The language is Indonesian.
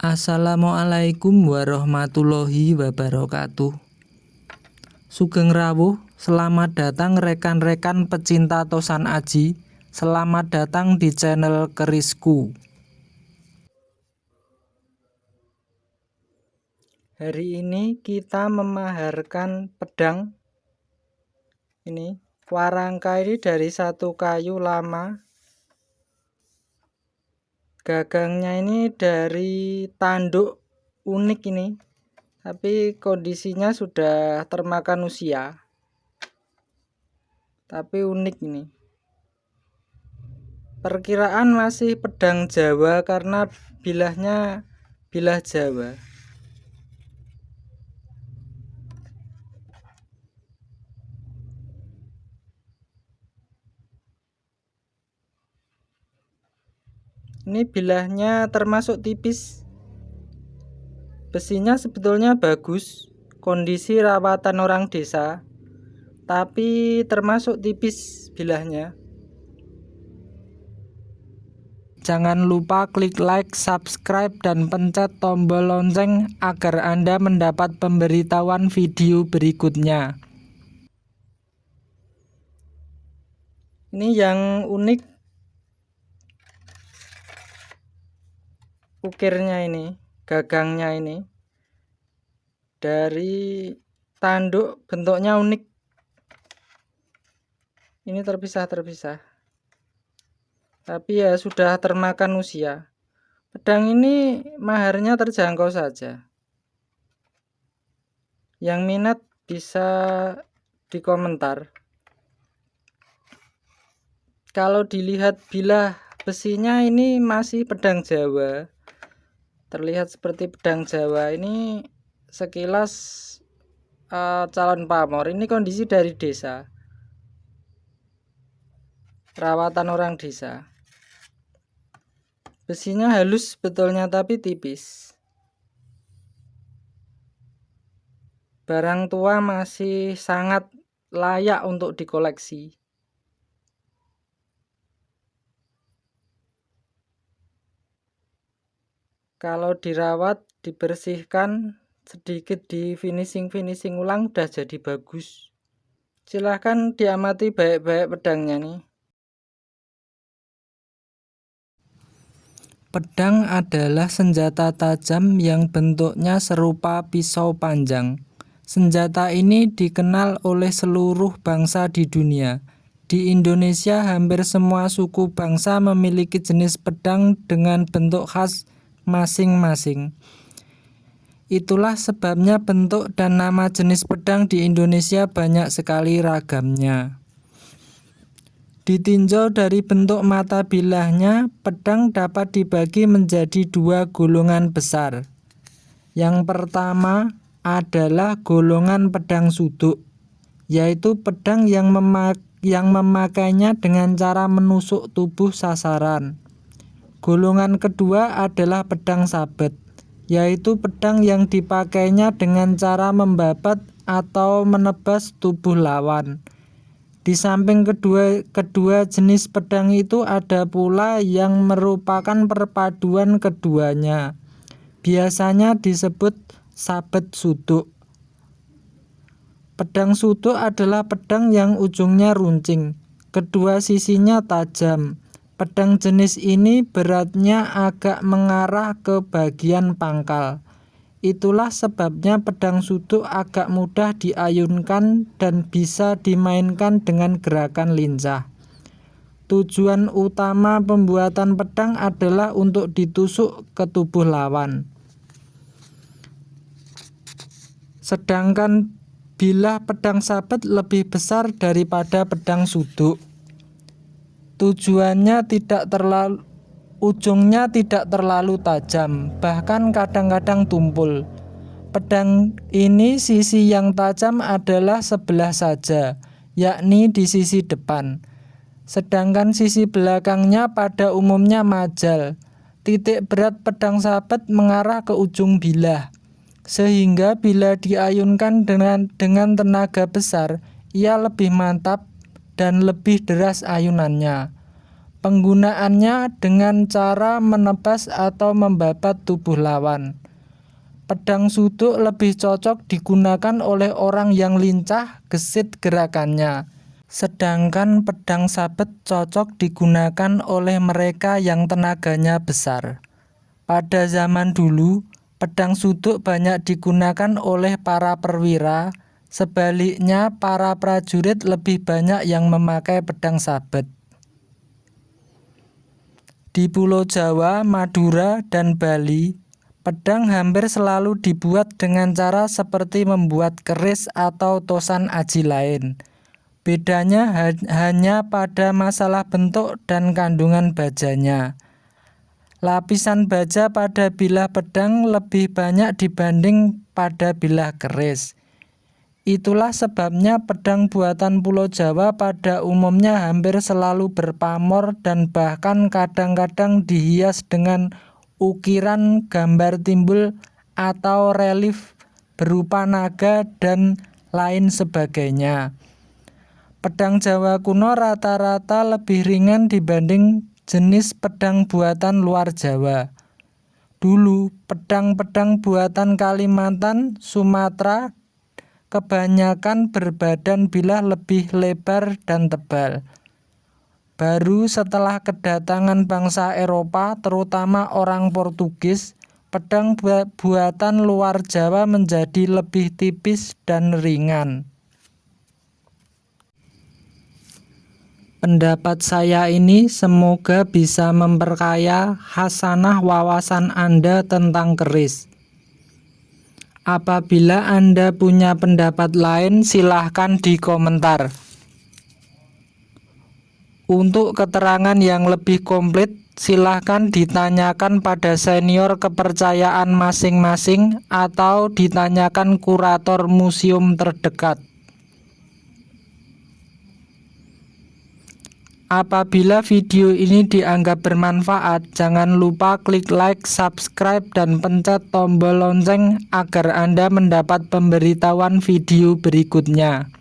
Assalamualaikum warahmatullahi wabarakatuh. Sugeng rawuh, selamat datang rekan-rekan pecinta Tosan Aji. Selamat datang di channel Kerisku. Hari ini kita memaharkan pedang. Ini warangka ini dari satu kayu lama. Gagangnya ini dari tanduk unik ini, tapi kondisinya sudah termakan usia. Tapi unik ini. Perkiraan masih pedang Jawa karena bilahnya bilah Jawa. Ini bilahnya termasuk tipis. Besinya sebetulnya bagus, kondisi rawatan orang desa, tapi termasuk tipis bilahnya. Jangan lupa klik like, subscribe, dan pencet tombol lonceng agar Anda mendapat pemberitahuan video berikutnya. Ini yang unik ukirnya ini, gagangnya ini dari tanduk, bentuknya unik. Ini terpisah, tapi ya sudah termakan usia. Pedang ini maharnya terjangkau saja. Yang minat bisa dikomentar. Kalau dilihat bilah besinya ini masih pedang Jawa. Terlihat seperti pedang Jawa. Ini sekilas calon pamor. Ini kondisi dari desa, rawatan orang desa. Besinya halus sebetulnya tapi tipis. Barang tua masih sangat layak untuk dikoleksi. Kalau dirawat, dibersihkan, sedikit di finishing ulang udah jadi bagus. Silahkan diamati baik-baik pedangnya nih. Pedang adalah senjata tajam yang bentuknya serupa pisau panjang. Senjata ini dikenal oleh seluruh bangsa di dunia. Di Indonesia, hampir semua suku bangsa memiliki jenis pedang dengan bentuk khas masing-masing. Itulah sebabnya bentuk dan nama jenis pedang di Indonesia banyak sekali ragamnya. Ditinjau dari bentuk mata bilahnya, pedang dapat dibagi menjadi dua golongan besar. Yang pertama adalah golongan pedang suduk, yaitu pedang yang memakainya dengan cara menusuk tubuh sasaran. Golongan kedua adalah pedang sabet, yaitu pedang yang dipakainya dengan cara membabat atau menebas tubuh lawan. Di samping kedua jenis pedang itu ada pula yang merupakan perpaduan keduanya. Biasanya disebut sabet suduk. Pedang suduk adalah pedang yang ujungnya runcing, kedua sisinya tajam. Pedang jenis ini beratnya agak mengarah ke bagian pangkal. Itulah sebabnya pedang suduk agak mudah diayunkan dan bisa dimainkan dengan gerakan lincah. Tujuan utama pembuatan pedang adalah untuk ditusuk ke tubuh lawan. Sedangkan bilah pedang sabet lebih besar daripada pedang suduk. Ujungnya tidak terlalu tajam, bahkan kadang-kadang tumpul. Pedang ini sisi yang tajam adalah sebelah saja, yakni di sisi depan. Sedangkan sisi belakangnya pada umumnya majal. Titik berat pedang sabet mengarah ke ujung bilah, sehingga bila diayunkan dengan tenaga besar, ia lebih mantap dan lebih deras ayunannya. Penggunaannya dengan cara menebas atau membabat tubuh lawan. Pedang suduk lebih cocok digunakan oleh orang yang lincah, gesit gerakannya. Sedangkan pedang sabet cocok digunakan oleh mereka yang tenaganya besar. Pada zaman dulu, pedang suduk banyak digunakan oleh para perwira. Sebaliknya, para prajurit lebih banyak yang memakai pedang sabet. Di Pulau Jawa, Madura, dan Bali, pedang hampir selalu dibuat dengan cara seperti membuat keris atau tosan aji lain. Bedanya hanya pada masalah bentuk dan kandungan bajanya. Lapisan baja pada bilah pedang lebih banyak dibanding pada bilah keris. Itulah sebabnya pedang buatan Pulau Jawa pada umumnya hampir selalu berpamor dan bahkan kadang-kadang dihias dengan ukiran gambar timbul atau relief berupa naga dan lain sebagainya. Pedang Jawa kuno rata-rata lebih ringan dibanding jenis pedang buatan luar Jawa. Dulu, pedang-pedang buatan Kalimantan, Sumatera kebanyakan berbadan bilah lebih lebar dan tebal. Baru setelah kedatangan bangsa Eropa, terutama orang Portugis, pedang buatan luar Jawa menjadi lebih tipis dan ringan. Pendapat saya ini semoga bisa memperkaya khasanah wawasan Anda tentang keris. Apabila Anda punya pendapat lain, silahkan di komentar. Untuk keterangan yang lebih komplit, silahkan ditanyakan pada senior kepercayaan masing-masing atau ditanyakan kurator museum terdekat. Apabila video ini dianggap bermanfaat, jangan lupa klik like, subscribe, dan pencet tombol lonceng agar Anda mendapat pemberitahuan video berikutnya.